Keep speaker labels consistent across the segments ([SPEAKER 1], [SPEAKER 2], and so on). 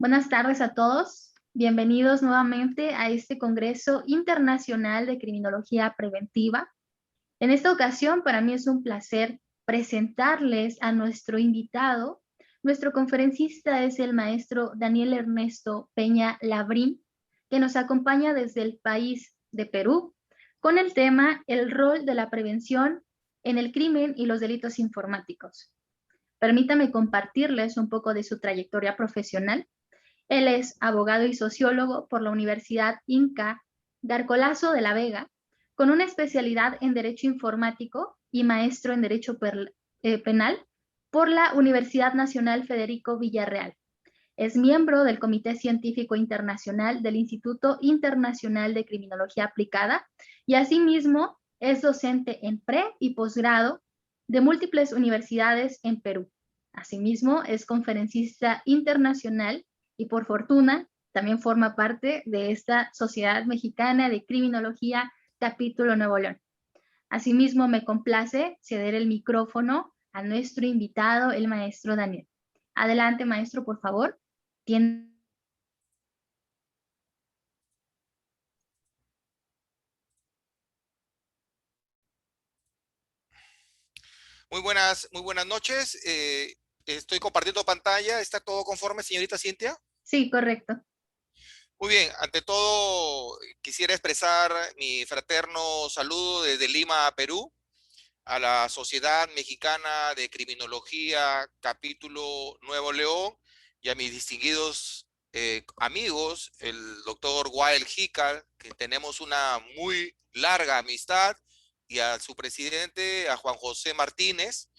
[SPEAKER 1] Buenas tardes a todos. Bienvenidos nuevamente a este Congreso Internacional de Criminología Preventiva. En esta ocasión, para mí es un placer presentarles a nuestro invitado. Nuestro conferencista es el maestro Daniel Ernesto Peña Labrín, que nos acompaña desde el país de Perú con el tema El rol de la prevención en el crimen y los delitos informáticos. Permítame compartirles un poco de su trayectoria profesional. Él es abogado y sociólogo por la Universidad Inca Garcilaso de la Vega, con una especialidad en Derecho Informático y maestro en Derecho Penal por la Universidad Nacional Federico Villarreal. Es miembro del Comité Científico Internacional del Instituto Internacional de Criminología Aplicada y asimismo es docente en pre- y posgrado de múltiples universidades en Perú. Asimismo, es conferencista internacional y por fortuna también forma parte de esta Sociedad Mexicana de Criminología Capítulo Nuevo León. Asimismo, me complace ceder el micrófono a nuestro invitado, el maestro Daniel. Adelante, maestro, por favor. Tiene...
[SPEAKER 2] Muy buenas noches. Estoy compartiendo pantalla. ¿Está todo conforme, señorita Cintia?
[SPEAKER 1] Sí, correcto.
[SPEAKER 2] Muy bien. Ante todo, quisiera expresar mi fraterno saludo desde Lima, Perú, a la Sociedad Mexicana de Criminología, capítulo Nuevo León, y a mis distinguidos amigos, el doctor Wael Jical, que tenemos una muy larga amistad, y a su presidente, a Juan José Martínez,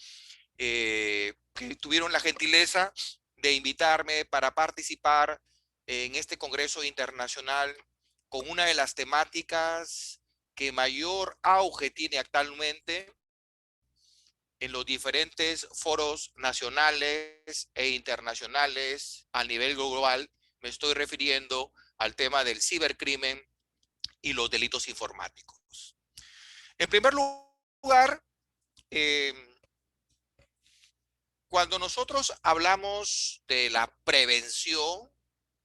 [SPEAKER 2] que tuvieron la gentileza de invitarme para participar en este Congreso Internacional con una de las temáticas que mayor auge tiene actualmente en los diferentes foros nacionales e internacionales a nivel global. Me estoy refiriendo al tema del cibercrimen y los delitos informáticos. En primer lugar, eh, cuando nosotros hablamos de la prevención,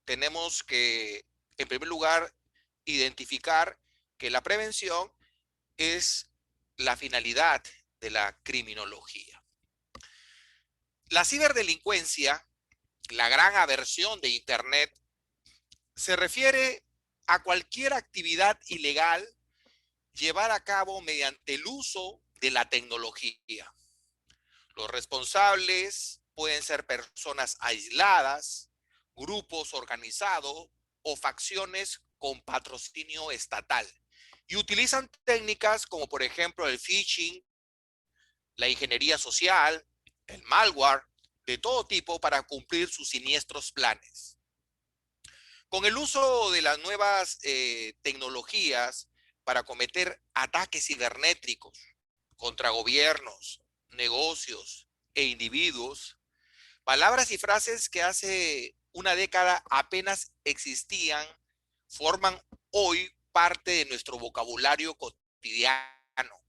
[SPEAKER 2] tenemos que, en primer lugar, identificar que la prevención es la finalidad de la criminología. La ciberdelincuencia, la gran aversión de Internet, se refiere a cualquier actividad ilegal llevada a cabo mediante el uso de la tecnología. Los responsables pueden ser personas aisladas, grupos organizados o facciones con patrocinio estatal. Y utilizan técnicas como por ejemplo el phishing, la ingeniería social, el malware, de todo tipo para cumplir sus siniestros planes. Con el uso de las nuevas tecnologías para cometer ataques cibernéticos contra gobiernos, negocios e individuos, palabras y frases que hace una década apenas existían, forman hoy parte de nuestro vocabulario cotidiano.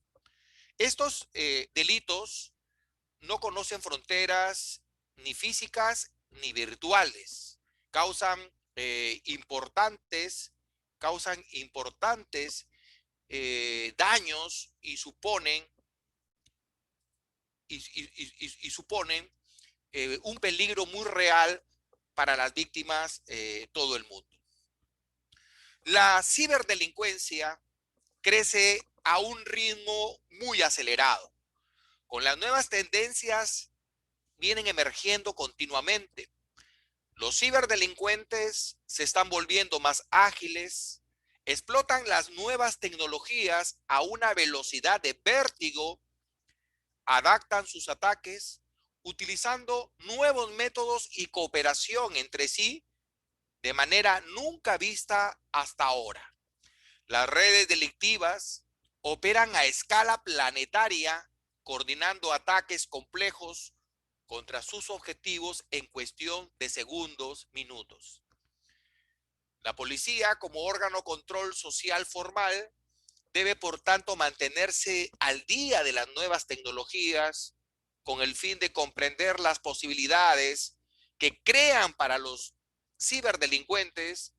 [SPEAKER 2] Estos delitos no conocen fronteras ni físicas ni virtuales. Causan importantes, causan importantes daños y suponen un peligro muy real para las víctimas todo el mundo. La ciberdelincuencia crece a un ritmo muy acelerado. Con las nuevas tendencias vienen emergiendo continuamente. Los ciberdelincuentes se están volviendo más ágiles, explotan las nuevas tecnologías a una velocidad de vértigo, adaptan sus ataques utilizando nuevos métodos y cooperación entre sí de manera nunca vista hasta ahora. Las redes delictivas operan a escala planetaria, coordinando ataques complejos contra sus objetivos en cuestión de segundos, minutos. La policía, como órgano control social formal, debe por tanto mantenerse al día de las nuevas tecnologías con el fin de comprender las posibilidades que crean para los ciberdelincuentes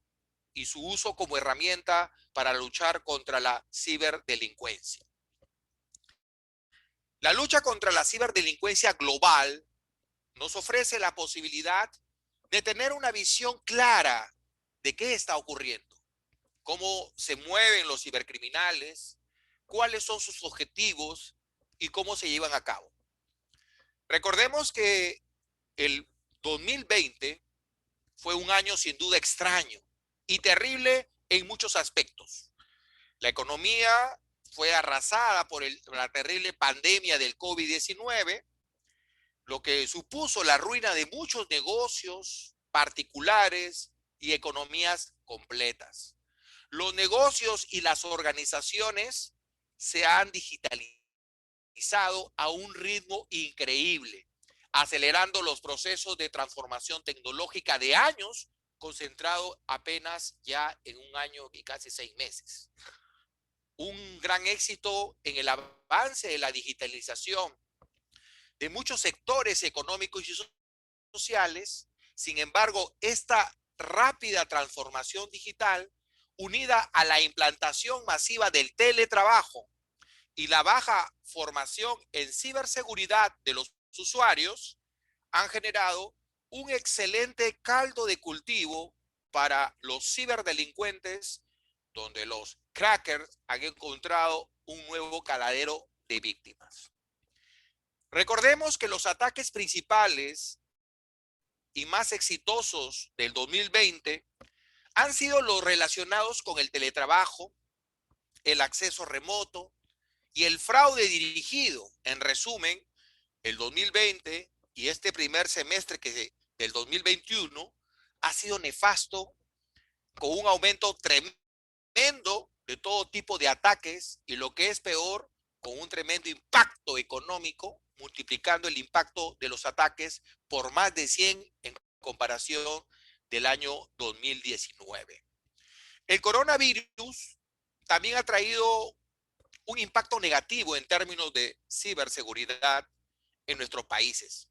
[SPEAKER 2] y su uso como herramienta para luchar contra la ciberdelincuencia. La lucha contra la ciberdelincuencia global nos ofrece la posibilidad de tener una visión clara de qué está ocurriendo, cómo se mueven los cibercriminales, cuáles son sus objetivos y cómo se llevan a cabo. Recordemos que el 2020 fue un año sin duda extraño y terrible en muchos aspectos. La economía fue arrasada por la terrible pandemia del COVID-19, lo que supuso la ruina de muchos negocios particulares y economías completas. Los negocios y las organizaciones se han digitalizado a un ritmo increíble, acelerando los procesos de transformación tecnológica de años, concentrado apenas ya en un año y casi 6 meses. Un gran éxito en el avance de la digitalización de muchos sectores económicos y sociales. Sin embargo, esta rápida transformación digital, unida a la implantación masiva del teletrabajo y la baja formación en ciberseguridad de los usuarios, han generado un excelente caldo de cultivo para los ciberdelincuentes, donde los crackers han encontrado un nuevo caladero de víctimas. Recordemos que los ataques principales y más exitosos del 2020 han sido los relacionados con el teletrabajo, el acceso remoto y el fraude dirigido. En resumen, el 2020 y este primer semestre del 2021 ha sido nefasto, con un aumento tremendo de todo tipo de ataques y, lo que es peor, con un tremendo impacto económico, multiplicando el impacto de los ataques por más de 100 en comparación del año 2019. El coronavirus también ha traído un impacto negativo en términos de ciberseguridad en nuestros países.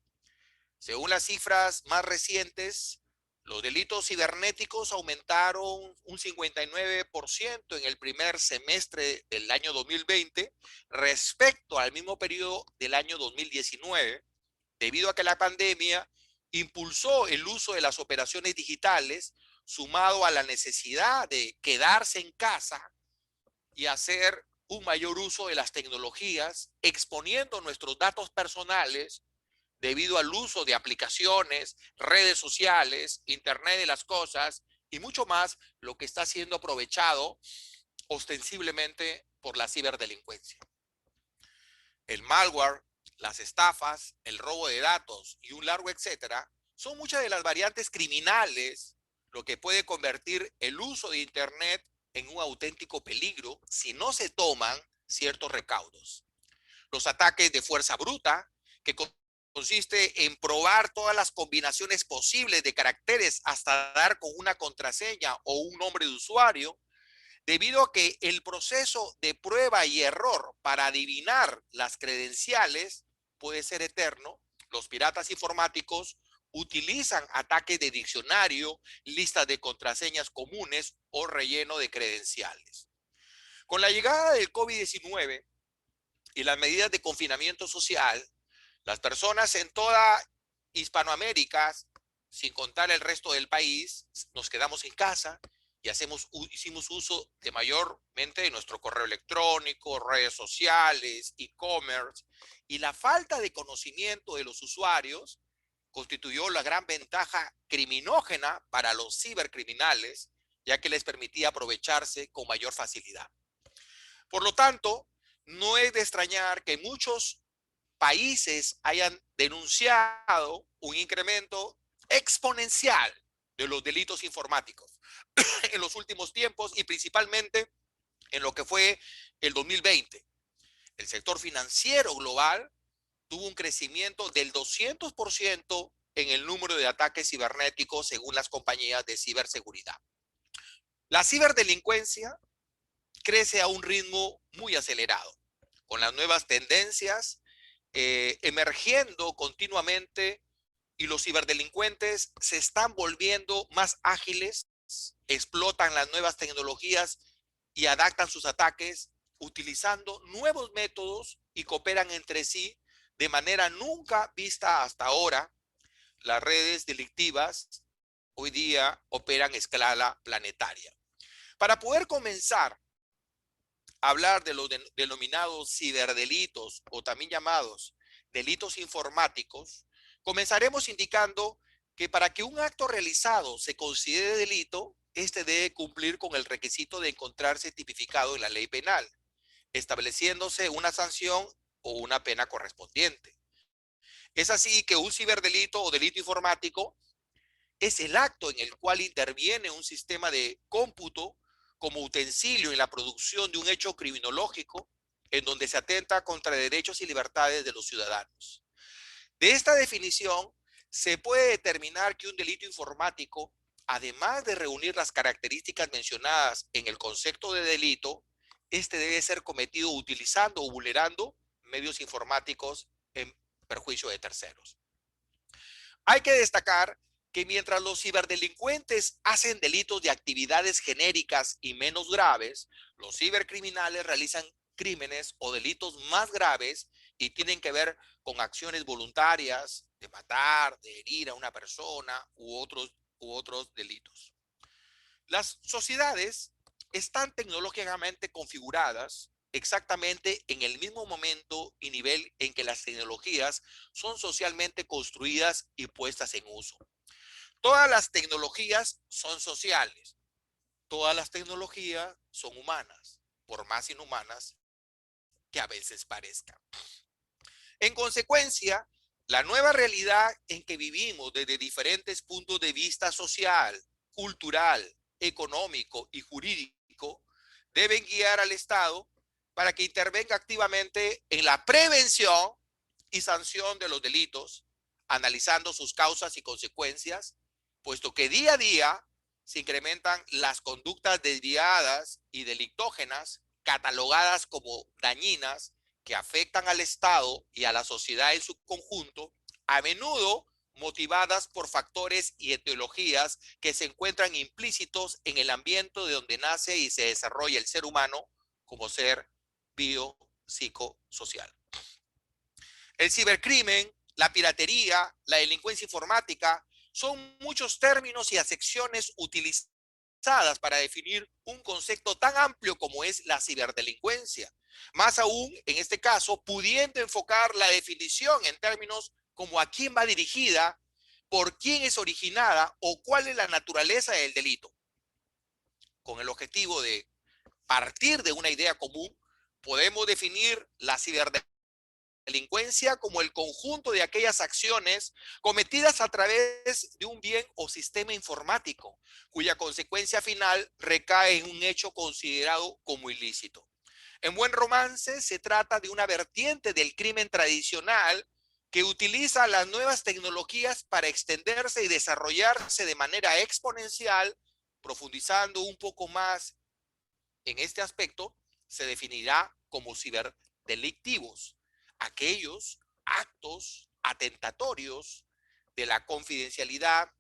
[SPEAKER 2] Según las cifras más recientes, los delitos cibernéticos aumentaron un 59% en el primer semestre del año 2020 respecto al mismo periodo del año 2019, debido a que la pandemia impulsó el uso de las operaciones digitales, sumado a la necesidad de quedarse en casa y hacer un mayor uso de las tecnologías, exponiendo nuestros datos personales debido al uso de aplicaciones, redes sociales, Internet de las cosas y mucho más, lo que está siendo aprovechado ostensiblemente por la ciberdelincuencia. El malware, las estafas, el robo de datos y un largo etcétera son muchas de las variantes criminales, lo que puede convertir el uso de Internet en un auténtico peligro si no se toman ciertos recaudos. Los ataques de fuerza bruta, que consiste en probar todas las combinaciones posibles de caracteres hasta dar con una contraseña o un nombre de usuario, debido a que el proceso de prueba y error para adivinar las credenciales puede ser eterno. Los piratas informáticos utilizan ataques de diccionario, listas de contraseñas comunes o relleno de credenciales. Con la llegada del COVID-19 y las medidas de confinamiento social, las personas en toda Hispanoamérica, sin contar el resto del país, nos quedamos en casa y hicimos uso de mayormente de nuestro correo electrónico, redes sociales, e-commerce, y la falta de conocimiento de los usuarios constituyó la gran ventaja criminógena para los cibercriminales, ya que les permitía aprovecharse con mayor facilidad. Por lo tanto, no es de extrañar que muchos países hayan denunciado un incremento exponencial de los delitos informáticos en los últimos tiempos y principalmente en lo que fue el 2020. El sector financiero global tuvo un crecimiento del 200% en el número de ataques cibernéticos según las compañías de ciberseguridad. La ciberdelincuencia crece a un ritmo muy acelerado, con las nuevas tendencias emergiendo continuamente y los ciberdelincuentes se están volviendo más ágiles, explotan las nuevas tecnologías y adaptan sus ataques utilizando nuevos métodos y cooperan entre sí de manera nunca vista hasta ahora. Las redes delictivas hoy día operan a escala planetaria. Para poder comenzar a hablar de los denominados ciberdelitos o también llamados delitos informáticos, comenzaremos indicando que para que un acto realizado se considere delito, este debe cumplir con el requisito de encontrarse tipificado en la ley penal, estableciéndose una sanción o una pena correspondiente. Es así que un ciberdelito o delito informático es el acto en el cual interviene un sistema de cómputo como utensilio en la producción de un hecho criminológico en donde se atenta contra derechos y libertades de los ciudadanos. De esta definición, se puede determinar que un delito informático, además de reunir las características mencionadas en el concepto de delito, este debe ser cometido utilizando o vulnerando medios informáticos en perjuicio de terceros. Hay que destacar que mientras los ciberdelincuentes hacen delitos de actividades genéricas y menos graves, los cibercriminales realizan crímenes o delitos más graves y tienen que ver con acciones voluntarias de matar, de herir a una persona u otros delitos. Las sociedades están tecnológicamente configuradas exactamente en el mismo momento y nivel en que las tecnologías son socialmente construidas y puestas en uso. Todas las tecnologías son sociales, todas las tecnologías son humanas, por más inhumanas que a veces parezcan. En consecuencia, la nueva realidad en que vivimos desde diferentes puntos de vista social, cultural, económico y jurídico deben guiar al Estado para que intervenga activamente en la prevención y sanción de los delitos, analizando sus causas y consecuencias, puesto que día a día se incrementan las conductas desviadas y delictógenas catalogadas como dañinas que afectan al Estado y a la sociedad en su conjunto, a menudo motivadas por factores y etiologías que se encuentran implícitos en el ambiente de donde nace y se desarrolla el ser humano como ser biopsicosocial. El cibercrimen, la piratería, la delincuencia informática son muchos términos y acepciones utilizadas para definir un concepto tan amplio como es la ciberdelincuencia. Más aún, en este caso, pudiendo enfocar la definición en términos como a quién va dirigida, por quién es originada o cuál es la naturaleza del delito. Con el objetivo de partir de una idea común, podemos definir la ciberdelincuencia como el conjunto de aquellas acciones cometidas a través de un bien o sistema informático, cuya consecuencia final recae en un hecho considerado como ilícito. En buen romance, se trata de una vertiente del crimen tradicional que utiliza las nuevas tecnologías para extenderse y desarrollarse de manera exponencial. Profundizando un poco más en este aspecto, se definirá como ciberdelictivos aquellos actos atentatorios de la confidencialidad,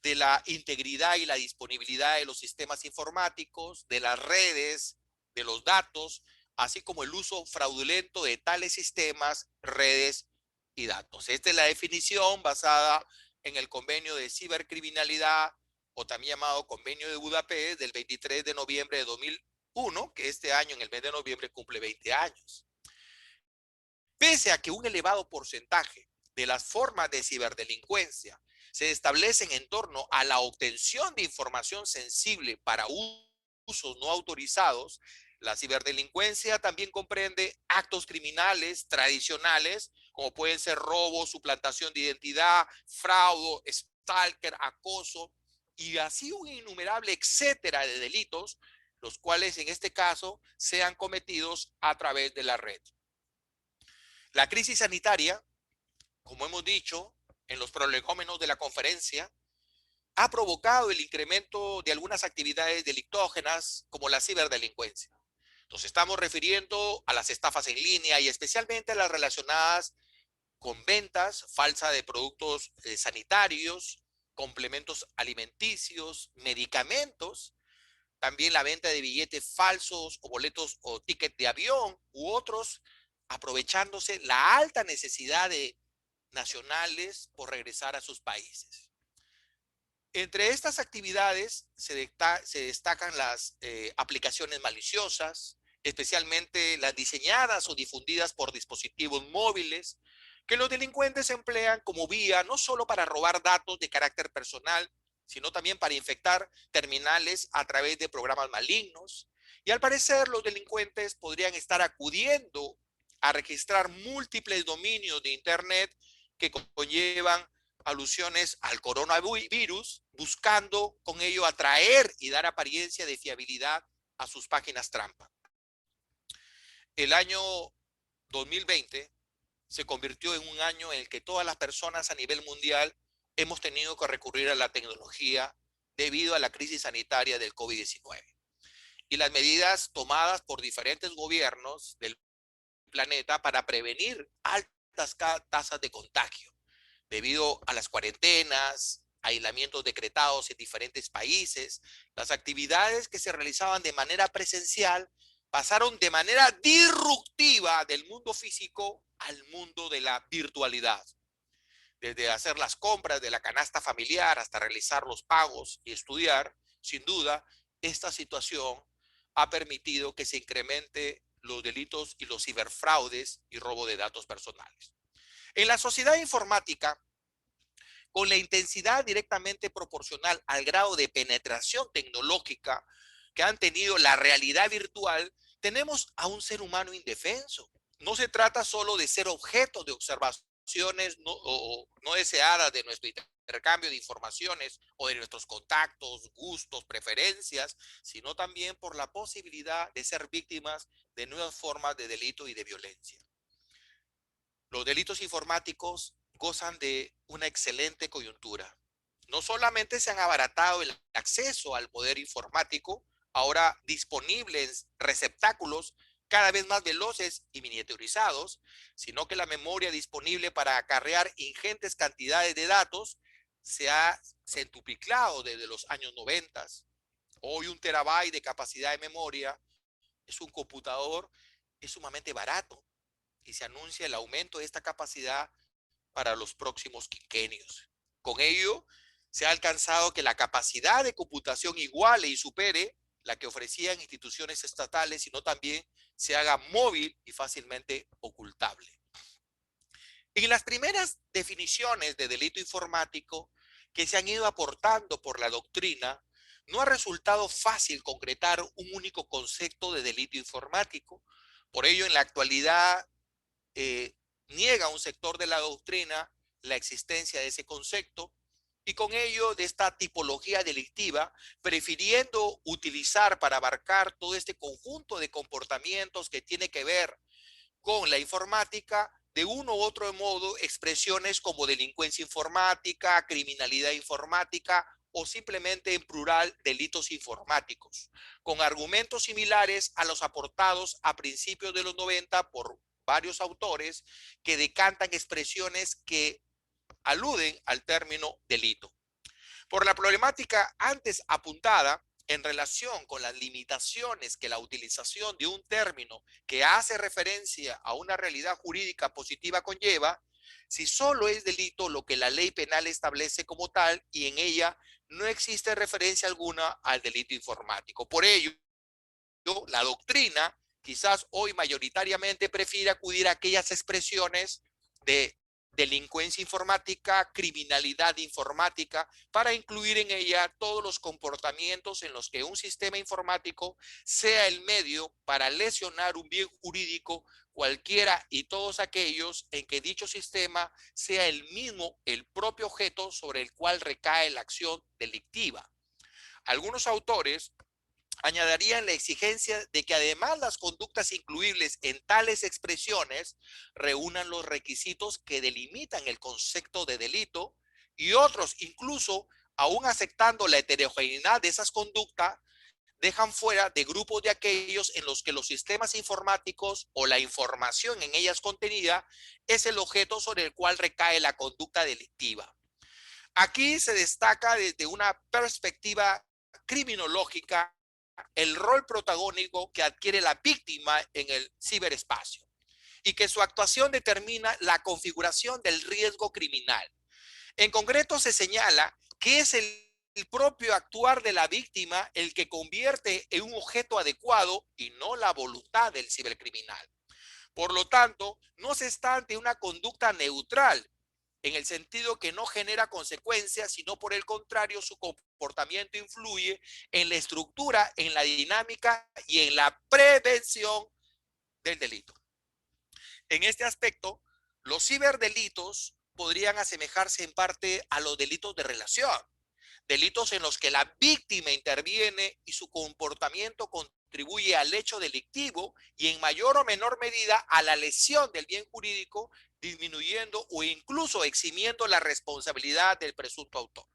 [SPEAKER 2] de la integridad y la disponibilidad de los sistemas informáticos, de las redes, de los datos, así como el uso fraudulento de tales sistemas, redes y datos. Esta es la definición basada en el convenio de cibercriminalidad o también llamado Convenio de Budapest del 23 de noviembre de 2001, que este año en el mes de noviembre cumple 20 años. Pese a que un elevado porcentaje de las formas de ciberdelincuencia se establecen en torno a la obtención de información sensible para usos no autorizados, la ciberdelincuencia también comprende actos criminales tradicionales, como pueden ser robo, suplantación de identidad, fraude, stalker, acoso, y así un innumerable etcétera de delitos, los cuales en este caso sean cometidos a través de la red. La crisis sanitaria, como hemos dicho en los prolegómenos de la conferencia, ha provocado el incremento de algunas actividades delictógenas como la ciberdelincuencia. Nos estamos refiriendo a las estafas en línea y especialmente a las relacionadas con ventas falsa de productos sanitarios, complementos alimenticios, medicamentos, también la venta de billetes falsos o boletos o tickets de avión u otros, aprovechándose la alta necesidad de nacionales por regresar a sus países. Entre estas actividades se destacan las aplicaciones maliciosas, especialmente las diseñadas o difundidas por dispositivos móviles, que los delincuentes emplean como vía no solo para robar datos de carácter personal, sino también para infectar terminales a través de programas malignos. Y al parecer los delincuentes podrían estar acudiendo a registrar múltiples dominios de Internet que conllevan alusiones al coronavirus, buscando con ello atraer y dar apariencia de fiabilidad a sus páginas trampa. El año 2020 se convirtió en un año en el que todas las personas a nivel mundial hemos tenido que recurrir a la tecnología debido a la crisis sanitaria del COVID-19 y las medidas tomadas por diferentes gobiernos del planeta para prevenir altas tasas de contagio debido a las cuarentenas, aislamientos decretados en diferentes países. Las actividades que se realizaban de manera presencial pasaron de manera disruptiva del mundo físico al mundo de la virtualidad. Desde hacer las compras de la canasta familiar hasta realizar los pagos y estudiar, sin duda, esta situación ha permitido que se incremente los delitos y los ciberfraudes y robo de datos personales. En la sociedad informática, con la intensidad directamente proporcional al grado de penetración tecnológica que han tenido la realidad virtual, tenemos a un ser humano indefenso. No se trata solo de ser objeto de observaciones no deseadas de nuestro intercambio de informaciones o de nuestros contactos, gustos, preferencias, sino también por la posibilidad de ser víctimas de nuevas formas de delito y de violencia. Los delitos informáticos gozan de una excelente coyuntura. No solamente se han abaratado el acceso al poder informático, ahora disponible en receptáculos cada vez más veloces y miniaturizados, sino que la memoria disponible para acarrear ingentes cantidades de datos se ha centuplicado desde los años 90. Hoy 1 terabyte de capacidad de memoria es un computador, es sumamente barato y se anuncia el aumento de esta capacidad para los próximos quinquenios. Con ello, se ha alcanzado que la capacidad de computación iguale y supere la que ofrecían instituciones estatales, sino también se haga móvil y fácilmente ocultable. En las primeras definiciones de delito informático que se han ido aportando por la doctrina, no ha resultado fácil concretar un único concepto de delito informático. Por ello, en la actualidad, niega un sector de la doctrina la existencia de ese concepto y con ello de esta tipología delictiva, prefiriendo utilizar para abarcar todo este conjunto de comportamientos que tiene que ver con la informática, de uno u otro modo, expresiones como delincuencia informática, criminalidad informática o simplemente en plural delitos informáticos, con argumentos similares a los aportados a principios de los 90 por varios autores que decantan expresiones que aluden al término delito. Por la problemática antes apuntada, en relación con las limitaciones que la utilización de un término que hace referencia a una realidad jurídica positiva conlleva, si solo es delito lo que la ley penal establece como tal y en ella no existe referencia alguna al delito informático. Por ello, la doctrina quizás hoy mayoritariamente prefiere acudir a aquellas expresiones de delincuencia informática, criminalidad informática, para incluir en ella todos los comportamientos en los que un sistema informático sea el medio para lesionar un bien jurídico cualquiera y todos aquellos en que dicho sistema sea el mismo, el propio objeto sobre el cual recae la acción delictiva. Algunos autores añadirían la exigencia de que además las conductas incluibles en tales expresiones reúnan los requisitos que delimitan el concepto de delito y otros, incluso aún aceptando la heterogeneidad de esas conductas, dejan fuera de grupos de aquellos en los que los sistemas informáticos o la información en ellas contenida es el objeto sobre el cual recae la conducta delictiva. Aquí se destaca desde una perspectiva criminológica el rol protagónico que adquiere la víctima en el ciberespacio y que su actuación determina la configuración del riesgo criminal. En concreto, se señala que es el propio actuar de la víctima el que convierte en un objeto adecuado y no la voluntad del cibercriminal. Por lo tanto, no se está ante una conducta neutral, en el sentido que no genera consecuencias, sino por el contrario, su comportamiento influye en la estructura, en la dinámica y en la prevención del delito. En este aspecto, los ciberdelitos podrían asemejarse en parte a los delitos de relación, delitos en los que la víctima interviene y su comportamiento contribuye al hecho delictivo y en mayor o menor medida a la lesión del bien jurídico, disminuyendo o incluso eximiendo la responsabilidad del presunto autor.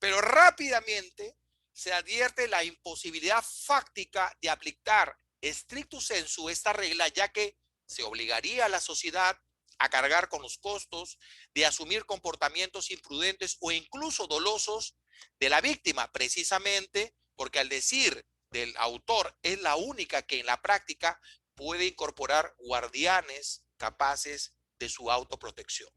[SPEAKER 2] Pero rápidamente se advierte la imposibilidad fáctica de aplicar stricto sensu esta regla, ya que se obligaría a la sociedad a cargar con los costos de asumir comportamientos imprudentes o incluso dolosos de la víctima, precisamente porque al decir del autor es la única que en la práctica puede incorporar guardianes capaces de su autoprotección.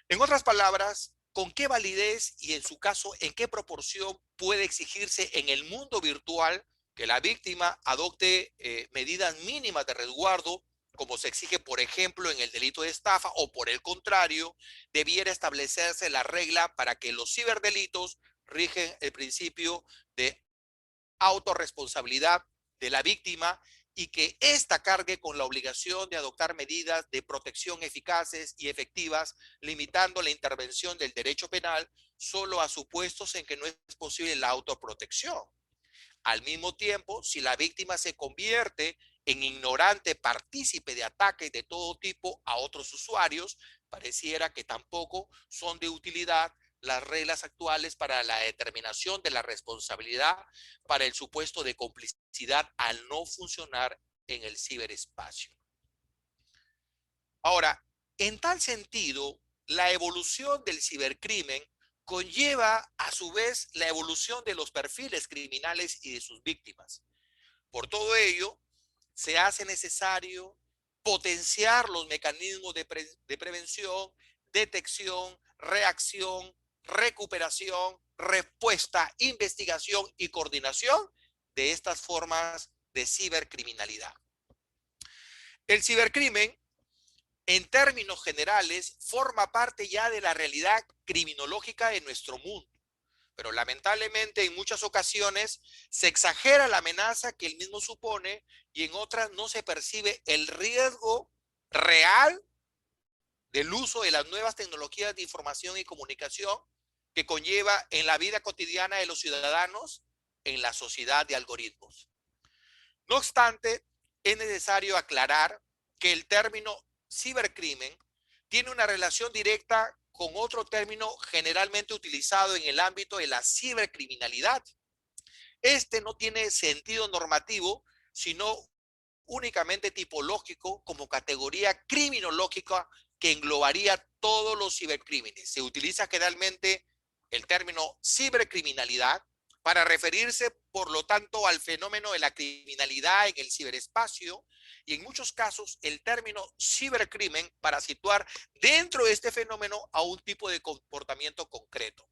[SPEAKER 2] En otras palabras, ¿con qué validez y en su caso en qué proporción puede exigirse en el mundo virtual que la víctima adopte medidas mínimas de resguardo, como se exige, por ejemplo, en el delito de estafa, o por el contrario, debiera establecerse la regla para que los ciberdelitos rigen el principio de autorresponsabilidad de la víctima y que ésta cargue con la obligación de adoptar medidas de protección eficaces y efectivas, limitando la intervención del derecho penal solo a supuestos en que no es posible la autoprotección? Al mismo tiempo, si la víctima se convierte en ignorante partícipe de ataques de todo tipo a otros usuarios, pareciera que tampoco son de utilidad las reglas actuales para la determinación de la responsabilidad para el supuesto de complicidad al no funcionar en el ciberespacio. Ahora, en tal sentido, la evolución del cibercrimen conlleva a su vez la evolución de los perfiles criminales y de sus víctimas. Por todo ello, se hace necesario potenciar los mecanismos de prevención, detección, reacción, recuperación, respuesta, investigación y coordinación de estas formas de cibercriminalidad. El cibercrimen, en términos generales, forma parte ya de la realidad criminológica de nuestro mundo. Pero lamentablemente en muchas ocasiones se exagera la amenaza que el mismo supone y en otras no se percibe el riesgo real del uso de las nuevas tecnologías de información y comunicación que conlleva en la vida cotidiana de los ciudadanos en la sociedad de algoritmos. No obstante, es necesario aclarar que el término cibercrimen tiene una relación directa con otro término generalmente utilizado en el ámbito de la cibercriminalidad. Este no tiene sentido normativo, sino únicamente tipológico como categoría criminológica que englobaría todos los cibercrímenes. Se utiliza generalmente el término cibercriminalidad para referirse, por lo tanto, al fenómeno de la criminalidad en el ciberespacio y en muchos casos el término cibercrimen para situar dentro de este fenómeno a un tipo de comportamiento concreto.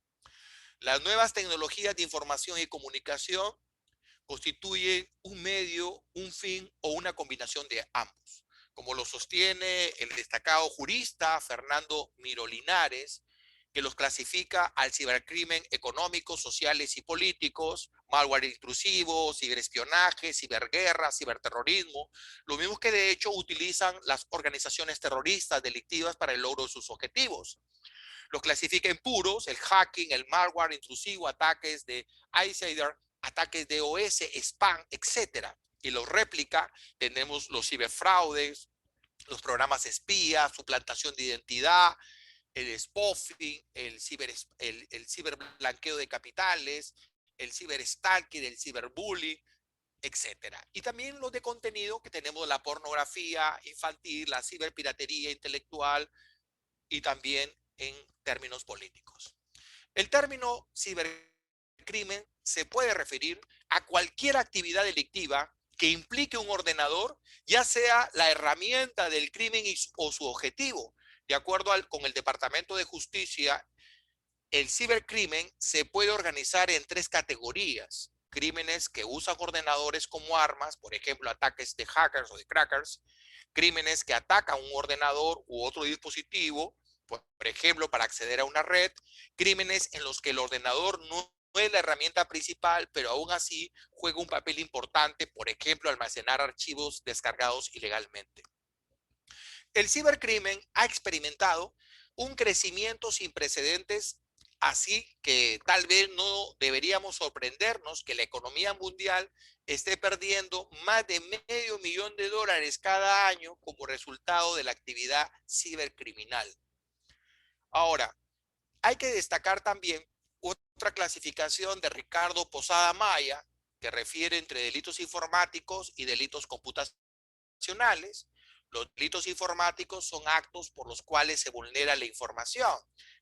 [SPEAKER 2] Las nuevas tecnologías de información y comunicación constituyen un medio, un fin o una combinación de ambos, como lo sostiene el destacado jurista Fernando Miró Linares, que los clasifica al cibercrimen económicos, sociales y políticos, malware intrusivo, ciberespionaje, ciberguerra, ciberterrorismo, lo mismo que de hecho utilizan las organizaciones terroristas delictivas para el logro de sus objetivos. Los clasifica en puros: el hacking, el malware intrusivo, ataques de insider, ataques de OS, spam, etcétera. Y los réplica, tenemos los ciberfraudes, los programas espías, suplantación de identidad, el spoofing, el ciberblanqueo de capitales, el ciberstalking, el ciberbullying, etcétera. Y también los de contenido que tenemos la pornografía infantil, la ciberpiratería intelectual y también en términos políticos. El término cibercrimen se puede referir a cualquier actividad delictiva que implique un ordenador, ya sea la herramienta del crimen o su objetivo. De acuerdo con el Departamento de Justicia, el cibercrimen se puede organizar en tres categorías: crímenes que usan ordenadores como armas, por ejemplo, ataques de hackers o de crackers; crímenes que atacan un ordenador u otro dispositivo, por ejemplo, para acceder a una red; crímenes en los que el ordenador no es la herramienta principal, pero aún así juega un papel importante, por ejemplo, almacenar archivos descargados ilegalmente. El cibercrimen ha experimentado un crecimiento sin precedentes, así que tal vez no deberíamos sorprendernos que la economía mundial esté perdiendo más de $500 millones cada año como resultado de la actividad cibercriminal. Ahora, hay que destacar también otra clasificación de Ricardo Posada Maya, que refiere entre delitos informáticos y delitos computacionales. Los delitos informáticos son actos por los cuales se vulnera la información.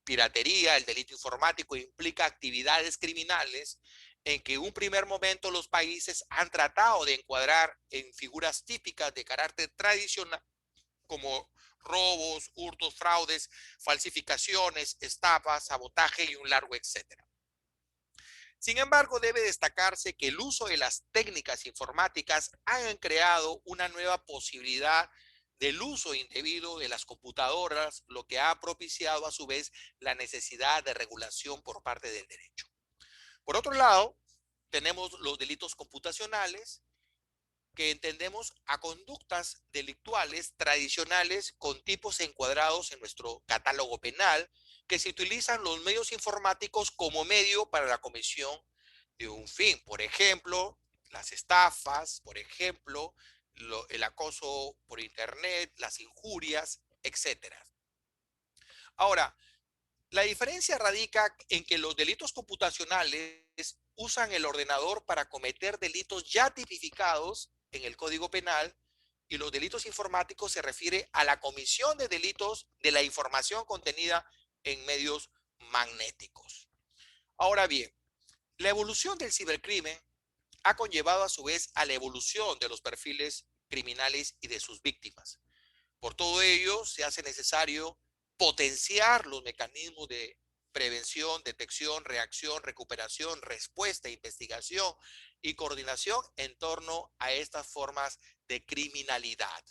[SPEAKER 2] Piratería, el delito informático, implica actividades criminales en que en un primer momento los países han tratado de encuadrar en figuras típicas de carácter tradicional, como robos, hurtos, fraudes, falsificaciones, estafas, sabotaje y un largo etcétera. Sin embargo, debe destacarse que el uso de las técnicas informáticas han creado una nueva posibilidad del uso indebido de las computadoras, lo que ha propiciado a su vez la necesidad de regulación por parte del derecho. Por otro lado, tenemos los delitos computacionales, que entendemos a conductas delictuales tradicionales con tipos encuadrados en nuestro catálogo penal, que se utilizan los medios informáticos como medio para la comisión de un fin. Por ejemplo, las estafas, por ejemplo, el acoso por internet, las injurias, etcétera. Ahora, la diferencia radica en que los delitos computacionales usan el ordenador para cometer delitos ya tipificados en el Código Penal, y los delitos informáticos se refiere a la comisión de delitos de la información contenida en medios magnéticos. Ahora bien, la evolución del cibercrimen ha conllevado a su vez a la evolución de los perfiles criminales y de sus víctimas. Por todo ello, se hace necesario potenciar los mecanismos de prevención, detección, reacción, recuperación, respuesta, investigación y coordinación en torno a estas formas de criminalidad.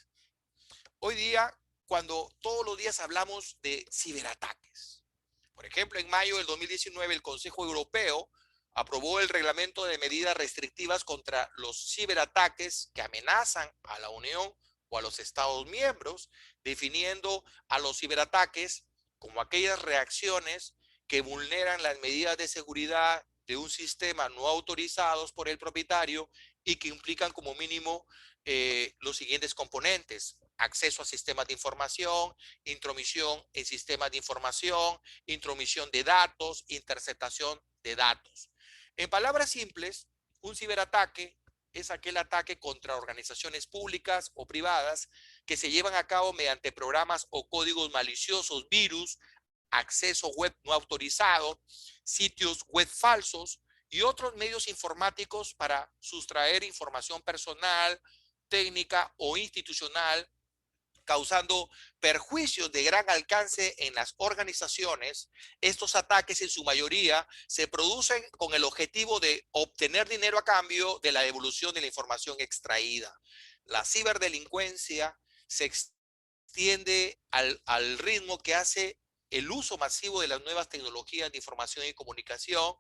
[SPEAKER 2] Hoy día, cuando todos los días hablamos de ciberataques, por ejemplo, en mayo del 2019 el Consejo Europeo aprobó el reglamento de medidas restrictivas contra los ciberataques que amenazan a la Unión o a los Estados miembros, definiendo a los ciberataques como aquellas reacciones que vulneran las medidas de seguridad de un sistema no autorizados por el propietario y que implican como mínimo los siguientes componentes: acceso a sistemas de información, intromisión en sistemas de información, intromisión de datos, interceptación de datos. En palabras simples, un ciberataque es aquel ataque contra organizaciones públicas o privadas que se llevan a cabo mediante programas o códigos maliciosos, virus, acceso web no autorizado, sitios web falsos y otros medios informáticos para sustraer información personal, técnica o institucional, causando perjuicios de gran alcance en las organizaciones. Estos ataques en su mayoría se producen con el objetivo de obtener dinero a cambio de la devolución de la información extraída. La ciberdelincuencia se extiende al ritmo que hace el uso masivo de las nuevas tecnologías de información y comunicación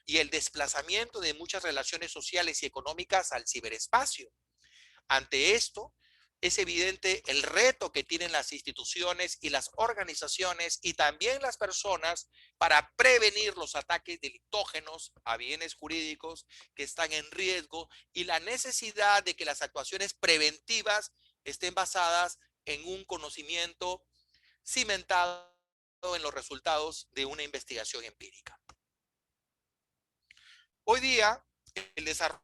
[SPEAKER 2] y el desplazamiento de muchas relaciones sociales y económicas al ciberespacio. Ante esto, es evidente el reto que tienen las instituciones y las organizaciones y también las personas para prevenir los ataques delictógenos a bienes jurídicos que están en riesgo, y la necesidad de que las actuaciones preventivas estén basadas en un conocimiento cimentado en los resultados de una investigación empírica. Hoy día, el desarrollo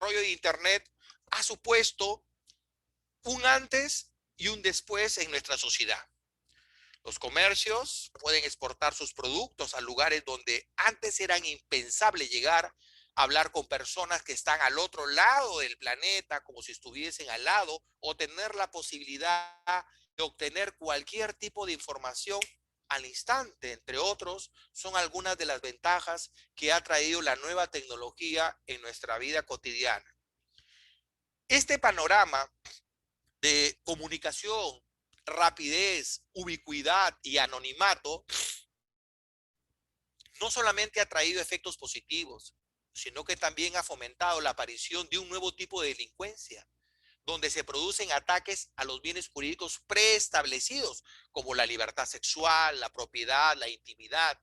[SPEAKER 2] de Internet ha supuesto un antes y un después en nuestra sociedad. Los comercios pueden exportar sus productos a lugares donde antes eran impensable llegar a hablar con personas que están al otro lado del planeta, como si estuviesen al lado, o tener la posibilidad de obtener cualquier tipo de información al instante, entre otros, son algunas de las ventajas que ha traído la nueva tecnología en nuestra vida cotidiana. Este panorama de comunicación, rapidez, ubicuidad y anonimato no solamente ha traído efectos positivos, sino que también ha fomentado la aparición de un nuevo tipo de delincuencia, donde se producen ataques a los bienes jurídicos preestablecidos, como la libertad sexual, la propiedad, la intimidad,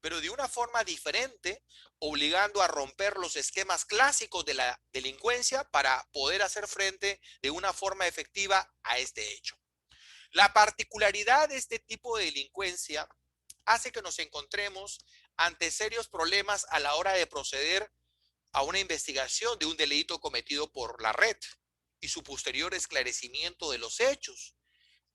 [SPEAKER 2] pero de una forma diferente, obligando a romper los esquemas clásicos de la delincuencia para poder hacer frente de una forma efectiva a este hecho. La particularidad de este tipo de delincuencia hace que nos encontremos ante serios problemas a la hora de proceder a una investigación de un delito cometido por la red y su posterior esclarecimiento de los hechos.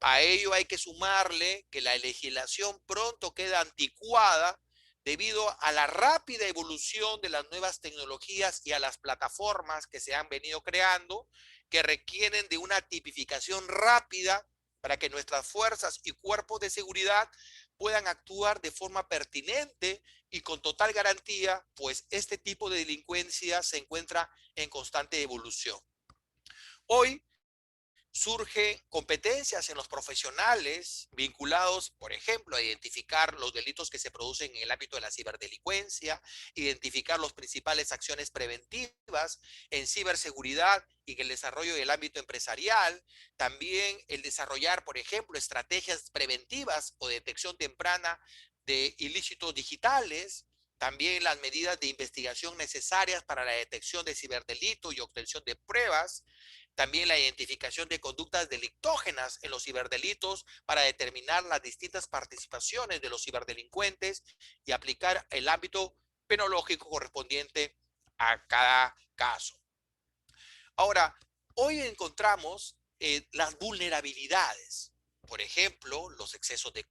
[SPEAKER 2] A ello hay que sumarle que la legislación pronto queda anticuada debido a la rápida evolución de las nuevas tecnologías y a las plataformas que se han venido creando, que requieren de una tipificación rápida para que nuestras fuerzas y cuerpos de seguridad puedan actuar de forma pertinente y con total garantía, pues este tipo de delincuencia se encuentra en constante evolución. Hoy surgen competencias en los profesionales vinculados, por ejemplo, a identificar los delitos que se producen en el ámbito de la ciberdelincuencia, identificar las principales acciones preventivas en ciberseguridad y en el desarrollo del ámbito empresarial, también el desarrollar, por ejemplo, estrategias preventivas o detección temprana de ilícitos digitales, también las medidas de investigación necesarias para la detección de ciberdelitos y obtención de pruebas, también la identificación de conductas delictógenas en los ciberdelitos para determinar las distintas participaciones de los ciberdelincuentes y aplicar el ámbito penológico correspondiente a cada caso. Ahora, hoy encontramos las vulnerabilidades, por ejemplo, los excesos de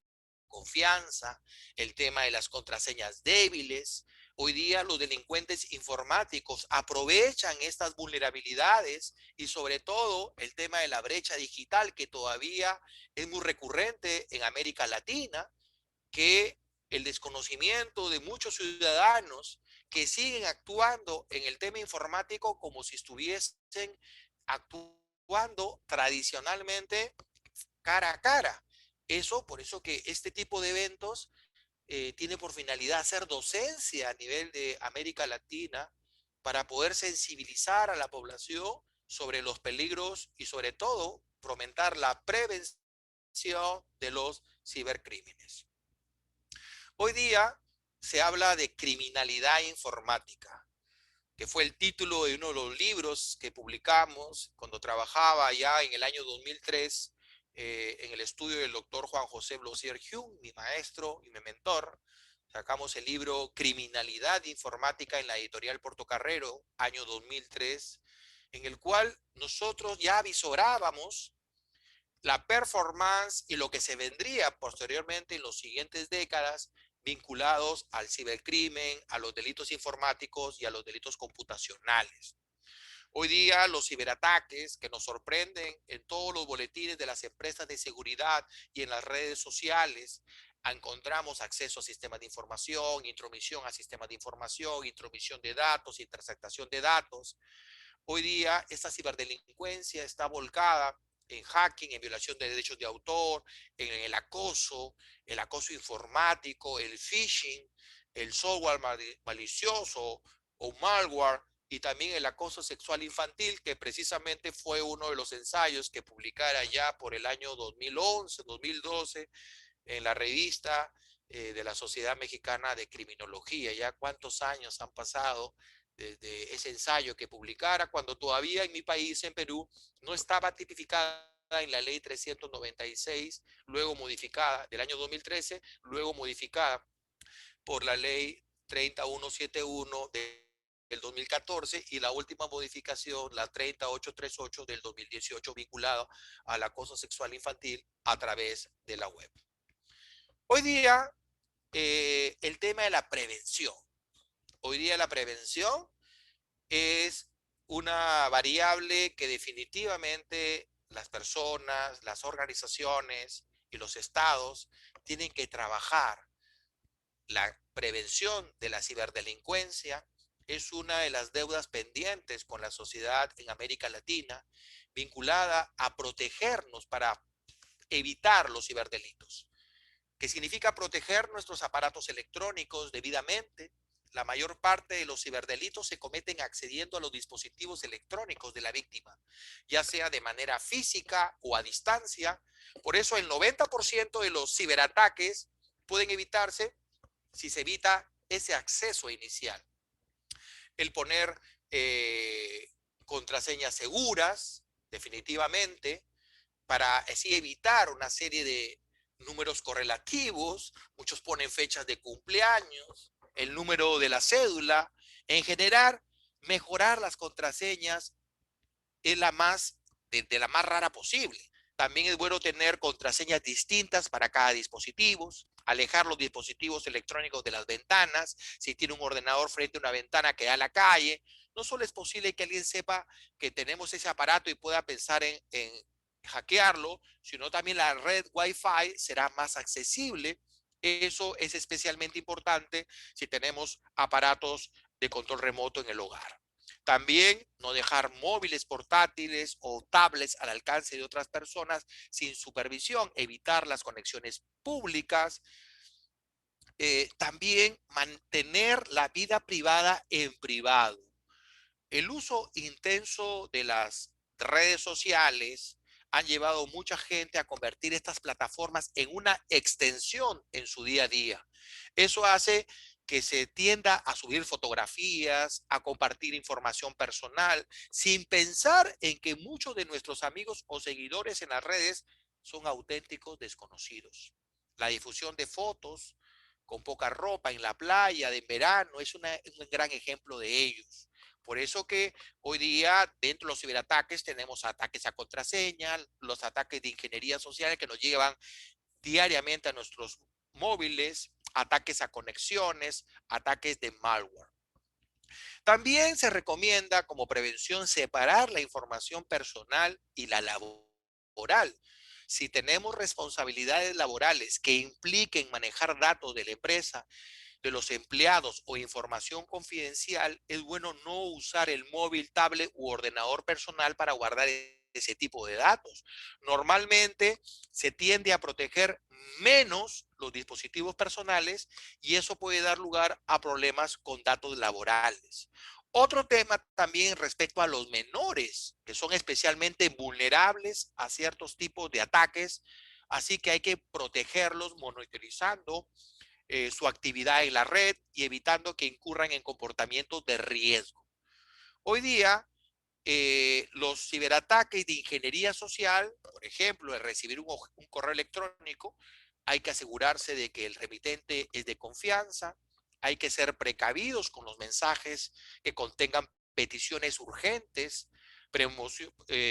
[SPEAKER 2] confianza, el tema de las contraseñas débiles. Hoy día los delincuentes informáticos aprovechan estas vulnerabilidades y sobre todo el tema de la brecha digital que todavía es muy recurrente en América Latina, que el desconocimiento de muchos ciudadanos que siguen actuando en el tema informático como si estuviesen actuando tradicionalmente cara a cara. Eso, por eso que este tipo de eventos tiene por finalidad hacer docencia a nivel de América Latina para poder sensibilizar a la población sobre los peligros y sobre todo fomentar la prevención de los cibercrímenes. Hoy día se habla de criminalidad informática, que fue el título de uno de los libros que publicamos cuando trabajaba ya en el año 2003 en el estudio del doctor Juan José Blosier Hume, mi maestro y mi mentor. Sacamos el libro Criminalidad Informática en la editorial Portocarrero, año 2003, en el cual nosotros ya visorábamos la performance y lo que se vendría posteriormente en las siguientes décadas vinculados al cibercrimen, a los delitos informáticos y a los delitos computacionales. Hoy día los ciberataques que nos sorprenden en todos los boletines de las empresas de seguridad y en las redes sociales, encontramos acceso a sistemas de información, intromisión a sistemas de información, intromisión de datos, interceptación de datos. Hoy día esta ciberdelincuencia está volcada en hacking, en violación de derechos de autor, en el acoso informático, el phishing, el software malicioso o malware y también el acoso sexual infantil, que precisamente fue uno de los ensayos que publicara ya por el año 2011, 2012 en la revista de la Sociedad Mexicana de Criminología. Ya cuántos años han pasado desde ese ensayo que publicara, cuando todavía en mi país, en Perú, no estaba tipificada en la ley 396, luego modificada del año 2013, luego modificada por la ley 3171 de del 2014 y la última modificación, la 30838 del 2018, vinculada al acoso sexual infantil a través de la web. Hoy día, el tema de la prevención. Hoy día la prevención es una variable que definitivamente las personas, las organizaciones y los estados tienen que trabajar. La prevención de la ciberdelincuencia es una de las deudas pendientes con la sociedad en América Latina, vinculada a protegernos para evitar los ciberdelitos, que significa proteger nuestros aparatos electrónicos debidamente. La mayor parte de los ciberdelitos se cometen accediendo a los dispositivos electrónicos de la víctima, ya sea de manera física o a distancia. Por eso el 90% de los ciberataques pueden evitarse si se evita ese acceso inicial. El poner contraseñas seguras, definitivamente, para así evitar una serie de números correlativos. Muchos ponen fechas de cumpleaños, el número de la cédula. En general, mejorar las contraseñas es de la más rara posible. También es bueno tener contraseñas distintas para cada dispositivo, alejar los dispositivos electrónicos de las ventanas. Si tiene un ordenador frente a una ventana que da a la calle, no solo es posible que alguien sepa que tenemos ese aparato y pueda pensar en hackearlo, sino también la red Wi-Fi será más accesible. Eso es especialmente importante si tenemos aparatos de control remoto en el hogar. También no dejar móviles portátiles o tablets al alcance de otras personas sin supervisión, evitar las conexiones públicas. También mantener la vida privada en privado. El uso intenso de las redes sociales han llevado a mucha gente a convertir estas plataformas en una extensión en su día a día. Eso hace que se tienda a subir fotografías, a compartir información personal, sin pensar en que muchos de nuestros amigos o seguidores en las redes son auténticos desconocidos. La difusión de fotos con poca ropa en la playa de verano es un gran ejemplo de ellos. Por eso que hoy día dentro de los ciberataques tenemos ataques a contraseña, los ataques de ingeniería social que nos llevan diariamente a nuestros móviles, ataques a conexiones, ataques de malware. También se recomienda como prevención separar la información personal y la laboral. Si tenemos responsabilidades laborales que impliquen manejar datos de la empresa, de los empleados o información confidencial, es bueno no usar el móvil, tablet u ordenador personal para guardar ese tipo de datos. Normalmente se tiende a proteger menos los dispositivos personales y eso puede dar lugar a problemas con datos laborales. Otro tema también respecto a los menores, que son especialmente vulnerables a ciertos tipos de ataques, así que hay que protegerlos monitorizando su actividad en la red y evitando que incurran en comportamientos de riesgo. Hoy día, los ciberataques de ingeniería social, por ejemplo, el recibir un correo electrónico, hay que asegurarse de que el remitente es de confianza, hay que ser precavidos con los mensajes que contengan peticiones urgentes,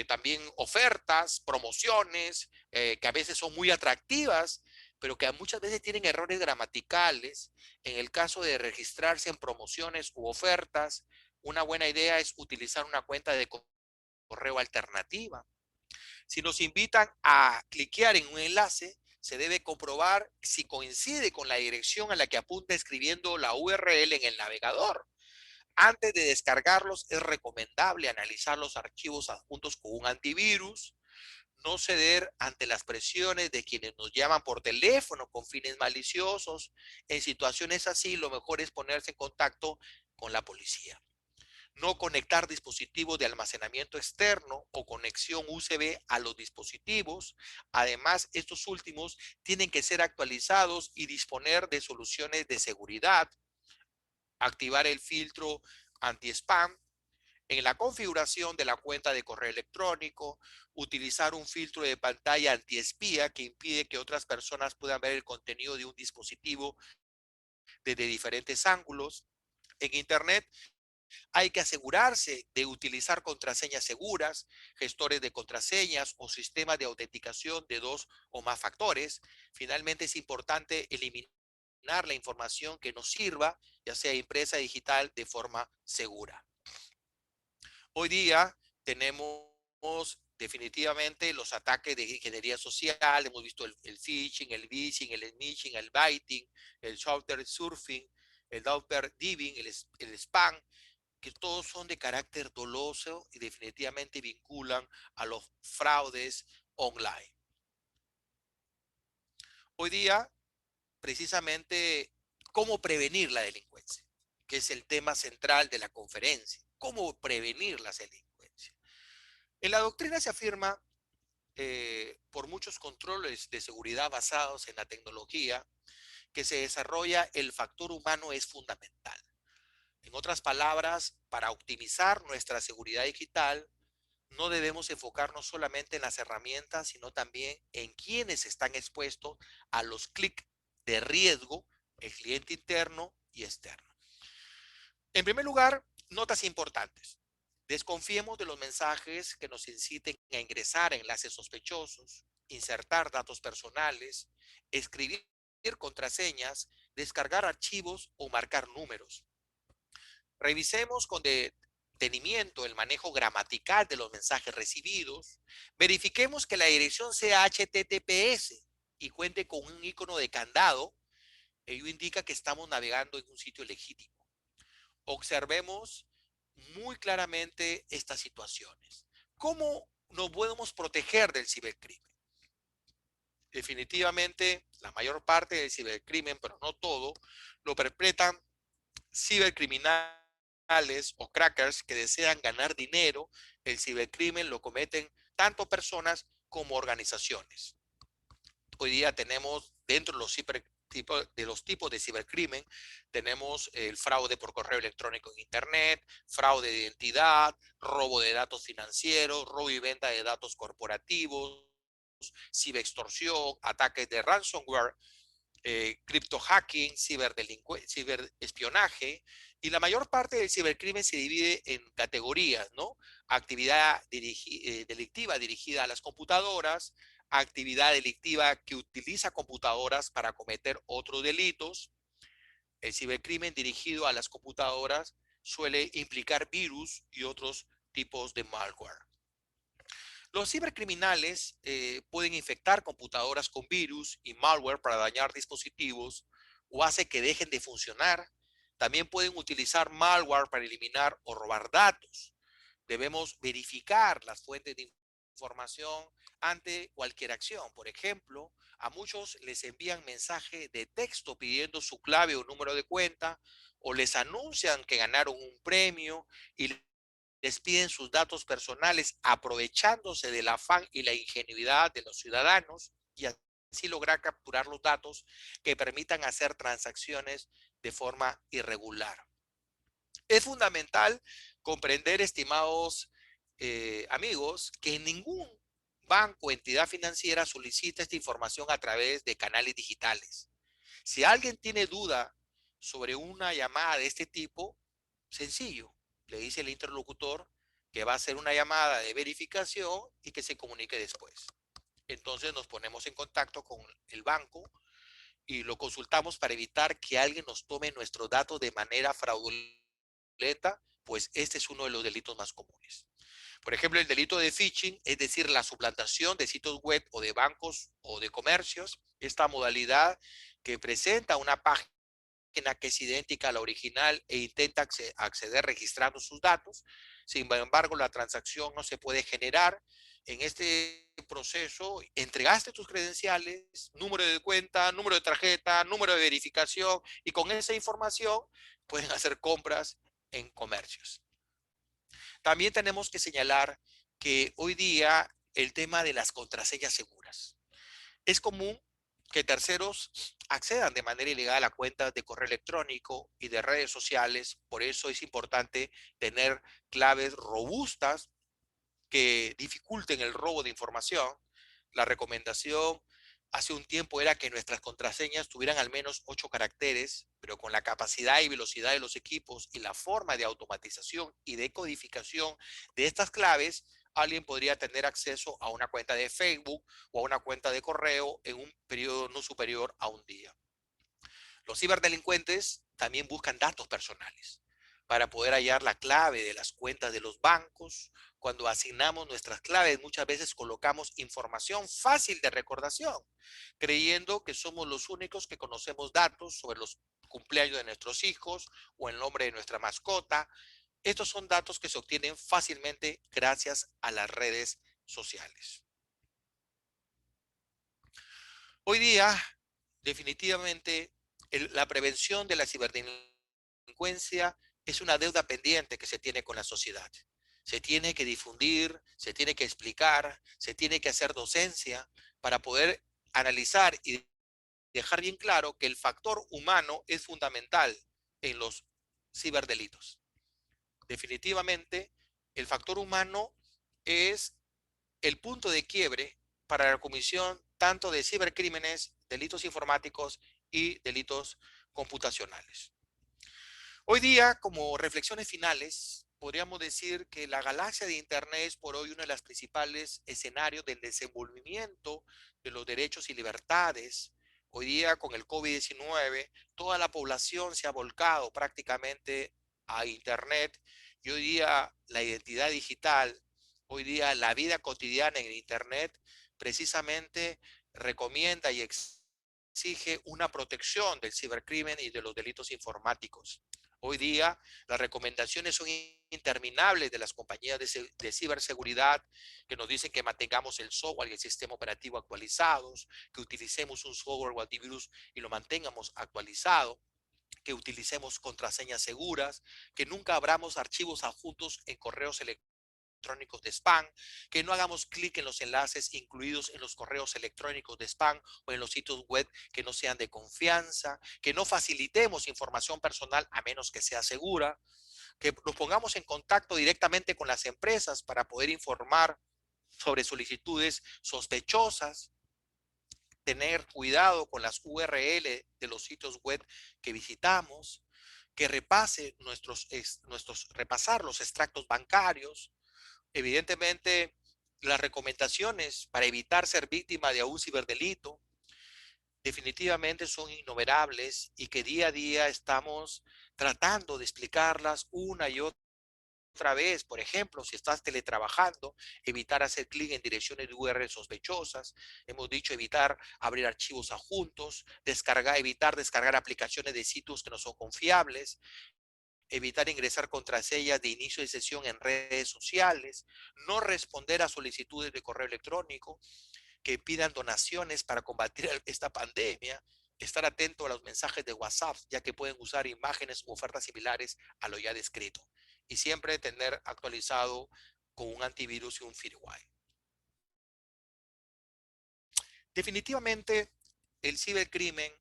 [SPEAKER 2] también ofertas, promociones, que a veces son muy atractivas, pero que muchas veces tienen errores gramaticales. En el caso de registrarse en promociones u ofertas, una buena idea es utilizar una cuenta de correo alternativa. Si nos invitan a cliquear en un enlace, se debe comprobar si coincide con la dirección a la que apunta escribiendo la URL en el navegador. Antes de descargarlos, es recomendable analizar los archivos adjuntos con un antivirus, no ceder ante las presiones de quienes nos llaman por teléfono con fines maliciosos. En situaciones así, lo mejor es ponerse en contacto con la policía. No conectar dispositivos de almacenamiento externo o conexión USB a los dispositivos. Además, estos últimos tienen que ser actualizados y disponer de soluciones de seguridad. Activar el filtro anti-spam en la configuración de la cuenta de correo electrónico, utilizar un filtro de pantalla antiespía que impide que otras personas puedan ver el contenido de un dispositivo desde diferentes ángulos. En Internet Hay que asegurarse de utilizar contraseñas seguras, gestores de contraseñas o sistemas de autenticación de 2 o más factores. Finalmente, es importante eliminar la información que nos sirva, ya sea impresa o digital, de forma segura. Hoy día tenemos definitivamente los ataques de ingeniería social. Hemos visto el phishing, el vishing, el smishing, el biting, el shopper surfing, el dauper diving, el spam, que todos son de carácter doloso y definitivamente vinculan a los fraudes online. Hoy día, precisamente, ¿cómo prevenir la delincuencia? Que es el tema central de la conferencia. ¿Cómo prevenir la delincuencia? En la doctrina se afirma, por muchos controles de seguridad basados en la tecnología que se desarrolla, el factor humano es fundamental. En otras palabras, para optimizar nuestra seguridad digital, no debemos enfocarnos solamente en las herramientas, sino también en quienes están expuestos a los clics de riesgo, el cliente interno y externo. En primer lugar, notas importantes. Desconfiemos de los mensajes que nos inciten a ingresar a enlaces sospechosos, insertar datos personales, escribir contraseñas, descargar archivos o marcar números. Revisemos con detenimiento el manejo gramatical de los mensajes recibidos. Verifiquemos que la dirección sea HTTPS y cuente con un icono de candado. Ello indica que estamos navegando en un sitio legítimo. Observemos muy claramente estas situaciones. ¿Cómo nos podemos proteger del cibercrimen? Definitivamente, la mayor parte del cibercrimen, pero no todo, lo perpetran cibercriminales o crackers que desean ganar dinero. El cibercrimen lo cometen tanto personas como organizaciones. Hoy día tenemos dentro de los tipos de cibercrimen, tenemos el fraude por correo electrónico en Internet, fraude de identidad, robo de datos financieros, robo y venta de datos corporativos, ciberextorsión, ataques de ransomware, criptohacking, ciberespionaje, y la mayor parte del cibercrimen se divide en categorías, ¿no? Actividad delictiva dirigida a las computadoras, actividad delictiva que utiliza computadoras para cometer otros delitos. El cibercrimen dirigido a las computadoras suele implicar virus y otros tipos de malware. Los cibercriminales pueden infectar computadoras con virus y malware para dañar dispositivos o hace que dejen de funcionar. También pueden utilizar malware para eliminar o robar datos. Debemos verificar las fuentes de información ante cualquier acción. Por ejemplo, a muchos les envían mensaje de texto pidiendo su clave o número de cuenta, o les anuncian que ganaron un premio y les piden sus datos personales aprovechándose del afán y la ingenuidad de los ciudadanos, y así lograr capturar los datos que permitan hacer transacciones de forma irregular. Es fundamental comprender, estimados amigos, que ningún banco o entidad financiera solicita esta información a través de canales digitales. Si alguien tiene duda sobre una llamada de este tipo, sencillo, le dice el interlocutor que va a hacer una llamada de verificación y que se comunique después. Entonces nos ponemos en contacto con el banco y lo consultamos para evitar que alguien nos tome nuestros datos de manera fraudulenta, pues este es uno de los delitos más comunes. Por ejemplo, el delito de phishing, es decir, la suplantación de sitios web o de bancos o de comercios. Esta modalidad que presenta una página que es idéntica a la original e intenta acceder registrando sus datos. Sin embargo, la transacción no se puede generar. En este proceso, entregaste tus credenciales, número de cuenta, número de tarjeta, número de verificación, y con esa información pueden hacer compras en comercios. También tenemos que señalar que hoy día el tema de las contraseñas seguras. Es común que terceros accedan de manera ilegal a cuentas de correo electrónico y de redes sociales. Por eso es importante tener claves robustas que dificulten el robo de información. La recomendación hace un tiempo era que nuestras contraseñas tuvieran al menos 8 caracteres, pero con la capacidad y velocidad de los equipos y la forma de automatización y de codificación de estas claves, alguien podría tener acceso a una cuenta de Facebook o a una cuenta de correo en un periodo no superior a un día. Los ciberdelincuentes también buscan datos personales para poder hallar la clave de las cuentas de los bancos. Cuando asignamos nuestras claves, muchas veces colocamos información fácil de recordación, creyendo que somos los únicos que conocemos datos sobre los cumpleaños de nuestros hijos o el nombre de nuestra mascota. Estos son datos que se obtienen fácilmente gracias a las redes sociales. Hoy día, definitivamente, la prevención de la ciberdelincuencia es una deuda pendiente que se tiene con la sociedad. Se tiene que difundir, se tiene que explicar, se tiene que hacer docencia para poder analizar y dejar bien claro que el factor humano es fundamental en los ciberdelitos. Definitivamente, el factor humano es el punto de quiebre para la comisión tanto de cibercrímenes, delitos informáticos y delitos computacionales. Hoy día, como reflexiones finales, podríamos decir que la galaxia de Internet es por hoy uno de los principales escenarios del desenvolvimiento de los derechos y libertades. Hoy día, con el COVID-19, toda la población se ha volcado prácticamente a Internet y hoy día la identidad digital, hoy día la vida cotidiana en Internet, precisamente recomienda y exige una protección del cibercrimen y de los delitos informáticos. Hoy día las recomendaciones son interminables de las compañías de ciberseguridad que nos dicen que mantengamos el software y el sistema operativo actualizados, que utilicemos un software o antivirus y lo mantengamos actualizado, que utilicemos contraseñas seguras, que nunca abramos archivos adjuntos en correos electrónicos de spam, que no hagamos clic en los enlaces incluidos en los correos electrónicos de spam o en los sitios web que no sean de confianza, que no facilitemos información personal a menos que sea segura, que nos pongamos en contacto directamente con las empresas para poder informar sobre solicitudes sospechosas, tener cuidado con las URL de los sitios web que visitamos, que repasar los extractos bancarios. Evidentemente, las recomendaciones para evitar ser víctima de un ciberdelito definitivamente son innumerables y que día a día estamos tratando de explicarlas una y otra vez. Por ejemplo, si estás teletrabajando, evitar hacer clic en direcciones de URL sospechosas. Hemos dicho evitar abrir archivos adjuntos, evitar descargar aplicaciones de sitios que no son confiables, evitar ingresar contraseñas de inicio de sesión en redes sociales, no responder a solicitudes de correo electrónico que pidan donaciones para combatir esta pandemia, estar atento a los mensajes de WhatsApp, ya que pueden usar imágenes u ofertas similares a lo ya descrito, y siempre tener actualizado con un antivirus y un firewall. Definitivamente, el cibercrimen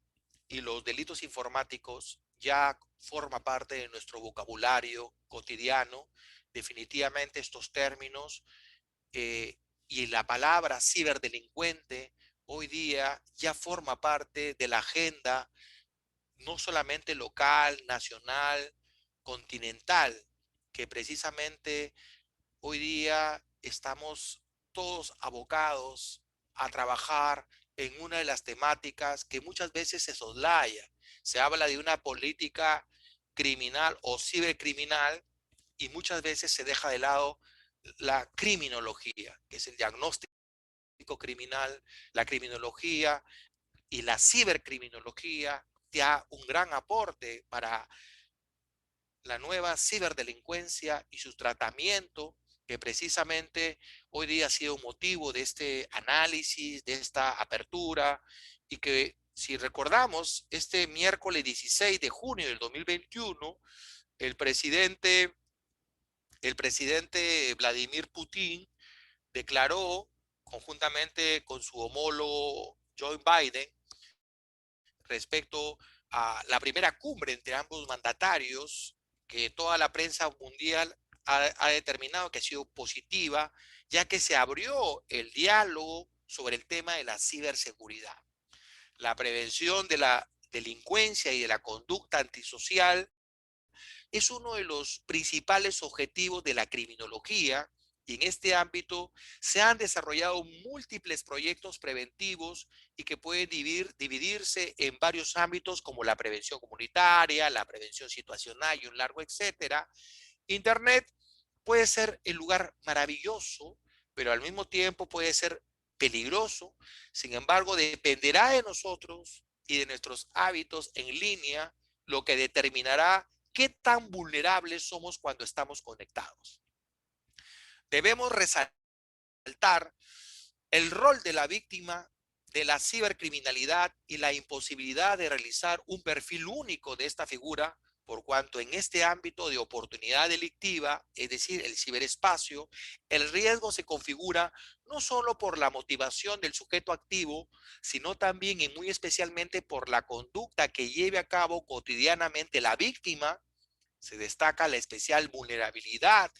[SPEAKER 2] y los delitos informáticos ya forma parte de nuestro vocabulario cotidiano. Definitivamente estos términos y la palabra ciberdelincuente hoy día ya forma parte de la agenda no solamente local, nacional, continental, que precisamente hoy día estamos todos abocados a trabajar en una de las temáticas que muchas veces se soslaya. Se habla de una política criminal o cibercriminal y muchas veces se deja de lado la criminología, que es el diagnóstico criminal, la criminología y la cibercriminología da un gran aporte para la nueva ciberdelincuencia y su tratamiento, que precisamente hoy día ha sido motivo de este análisis, de esta apertura, y que si recordamos, este miércoles 16 de junio del 2021, el presidente, el presidente Vladimir Putin declaró conjuntamente con su homólogo Joe Biden respecto a la primera cumbre entre ambos mandatarios, que toda la prensa mundial ha determinado que ha sido positiva, ya que se abrió el diálogo sobre el tema de la ciberseguridad. La prevención de la delincuencia y de la conducta antisocial es uno de los principales objetivos de la criminología y en este ámbito se han desarrollado múltiples proyectos preventivos y que pueden dividirse en varios ámbitos como la prevención comunitaria, la prevención situacional y un largo etcétera. Internet puede ser el lugar maravilloso, pero al mismo tiempo puede ser peligroso. Sin embargo, dependerá de nosotros y de nuestros hábitos en línea lo que determinará qué tan vulnerables somos cuando estamos conectados. Debemos resaltar el rol de la víctima de la cibercriminalidad y la imposibilidad de realizar un perfil único de esta figura, por cuanto en este ámbito de oportunidad delictiva, es decir, el ciberespacio, el riesgo se configura no solo por la motivación del sujeto activo, sino también y muy especialmente por la conducta que lleve a cabo cotidianamente la víctima. Se destaca la especial vulnerabilidad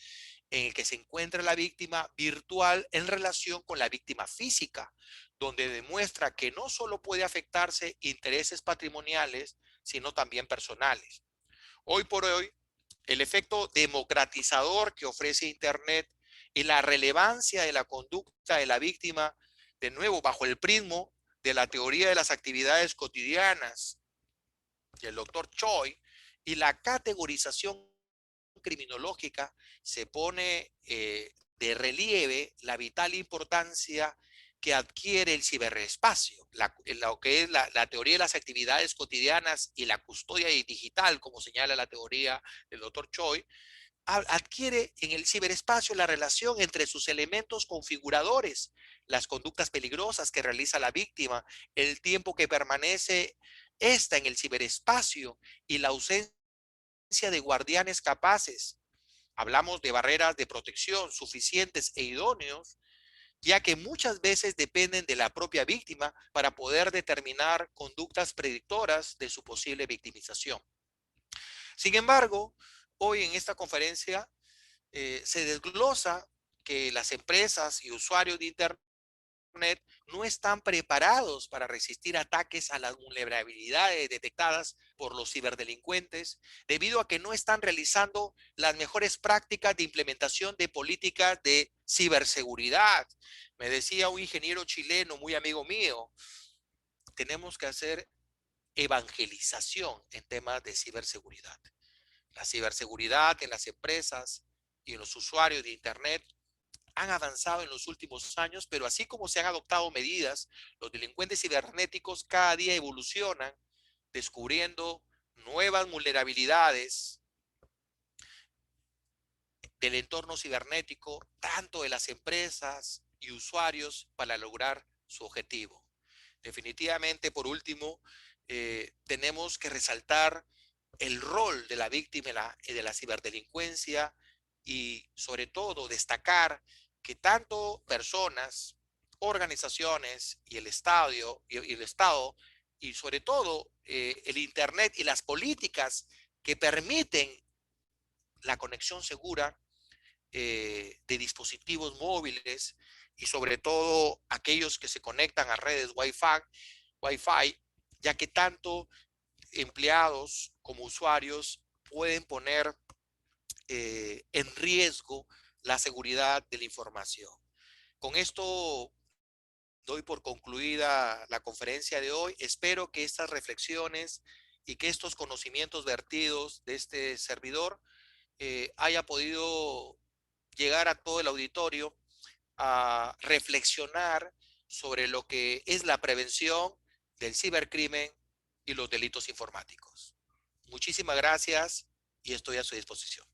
[SPEAKER 2] en el que se encuentra la víctima virtual en relación con la víctima física, donde demuestra que no solo puede afectarse intereses patrimoniales, sino también personales. Hoy por hoy, el efecto democratizador que ofrece Internet y la relevancia de la conducta de la víctima, de nuevo, bajo el prisma de la teoría de las actividades cotidianas del doctor Choi y la categorización criminológica, se pone de relieve la vital importancia que adquiere el ciberespacio, lo que es la teoría de las actividades cotidianas y la custodia digital, como señala la teoría del doctor Choi, adquiere en el ciberespacio la relación entre sus elementos configuradores, las conductas peligrosas que realiza la víctima, el tiempo que permanece esta en el ciberespacio y la ausencia de guardianes capaces. Hablamos de barreras de protección suficientes e idóneos, ya que muchas veces dependen de la propia víctima para poder determinar conductas predictoras de su posible victimización. Sin embargo, hoy en esta conferencia se desglosa que las empresas y usuarios de Internet no están preparados para resistir ataques a las vulnerabilidades detectadas por los ciberdelincuentes, debido a que no están realizando las mejores prácticas de implementación de políticas de ciberseguridad. Me decía un ingeniero chileno muy amigo mío, tenemos que hacer evangelización en temas de ciberseguridad. La ciberseguridad en las empresas y en los usuarios de Internet han avanzado en los últimos años, pero así como se han adoptado medidas, los delincuentes cibernéticos cada día evolucionan, descubriendo nuevas vulnerabilidades del entorno cibernético, tanto de las empresas y usuarios, para lograr su objetivo. Definitivamente, por último, tenemos que resaltar el rol de la víctima de la ciberdelincuencia y sobre todo destacar que tanto personas, organizaciones y el Estado y sobre todo el Internet y las políticas que permiten la conexión segura de dispositivos móviles y sobre todo aquellos que se conectan a redes Wi-Fi, ya que tanto empleados como usuarios pueden poner en riesgo la seguridad de la información. Con esto doy por concluida la conferencia de hoy. Espero que estas reflexiones y que estos conocimientos vertidos de este servidor haya podido llegar a todo el auditorio a reflexionar sobre lo que es la prevención del cibercrimen y los delitos informáticos. Muchísimas gracias y estoy a su disposición.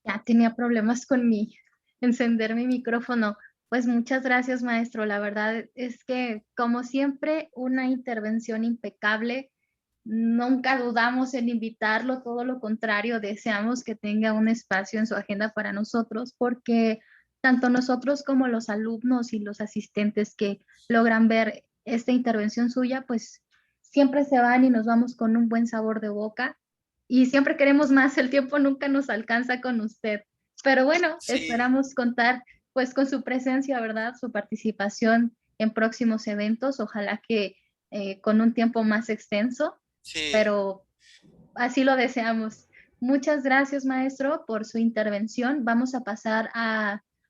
[SPEAKER 1] Ya tenía problemas con encender mi micrófono. Pues muchas gracias, maestro. La verdad es que, como siempre, una intervención impecable. Nunca dudamos en invitarlo, todo lo contrario, deseamos que tenga un espacio en su agenda para nosotros, porque tanto nosotros como los alumnos y los asistentes que logran ver esta intervención suya, pues siempre se van y nos vamos con un buen sabor de boca y siempre queremos más, el tiempo nunca nos alcanza con usted. Pero bueno,
[SPEAKER 2] Sí,
[SPEAKER 1] esperamos contar pues con su presencia, ¿verdad? Su participación en próximos eventos, ojalá que con un tiempo más extenso,
[SPEAKER 2] sí.
[SPEAKER 1] pero así lo deseamos. Muchas gracias, maestro, por su intervención. Vamos a pasar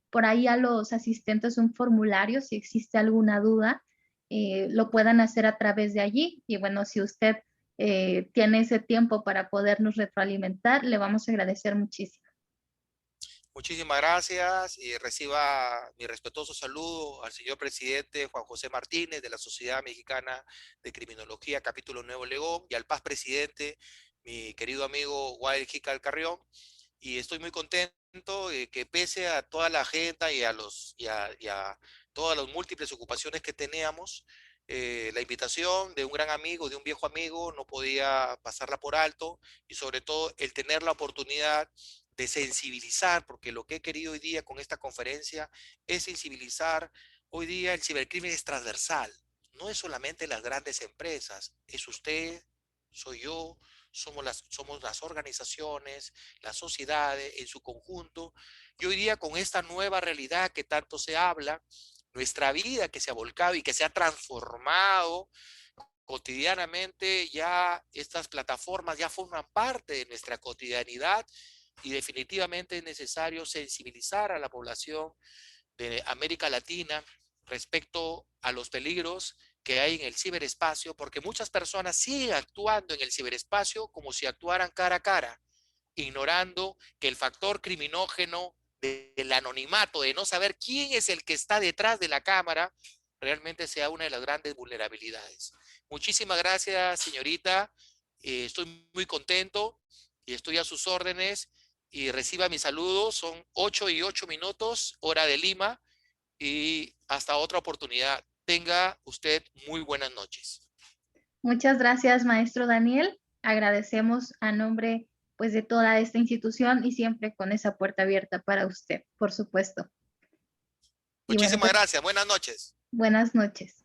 [SPEAKER 1] por ahí a los asistentes un formulario, si existe alguna duda, lo puedan hacer a través de allí. Y bueno, si usted tiene ese tiempo para podernos retroalimentar, le vamos a agradecer muchísimo.
[SPEAKER 2] Muchísimas gracias y reciba mi respetuoso saludo al señor presidente Juan José Martínez de la Sociedad Mexicana de Criminología, capítulo Nuevo León, y al paz presidente, mi querido amigo Wael Jical Carrión. Y estoy muy contento de que pese a toda la agenda y a todas las múltiples ocupaciones que teníamos, la invitación de un gran amigo, de un viejo amigo, no podía pasarla por alto y sobre todo el tener la oportunidad de sensibilizar, porque lo que he querido hoy día con esta conferencia es sensibilizar. Hoy día el cibercrimen es transversal, no es solamente las grandes empresas, es usted, soy yo, somos las organizaciones, las sociedades en su conjunto. Y hoy día con esta nueva realidad que tanto se habla, nuestra vida que se ha volcado y que se ha transformado cotidianamente, ya estas plataformas ya forman parte de nuestra cotidianidad y definitivamente es necesario sensibilizar a la población de América Latina respecto a los peligros que hay en el ciberespacio, porque muchas personas siguen actuando en el ciberespacio como si actuaran cara a cara, ignorando que el factor criminógeno del anonimato, de no saber quién es el que está detrás de la cámara, realmente sea una de las grandes vulnerabilidades. Muchísimas gracias, señorita. Estoy muy contento y estoy a sus órdenes y reciba mis saludos. Son 8:08, hora de Lima, y hasta otra oportunidad. Tenga usted muy buenas noches.
[SPEAKER 1] Muchas gracias, maestro Daniel. Agradecemos a nombre pues de toda esta institución y siempre con esa puerta abierta para usted, por supuesto. Y bueno,
[SPEAKER 2] Muchísimas
[SPEAKER 1] pues
[SPEAKER 2] gracias. Buenas noches.
[SPEAKER 1] buenas noches.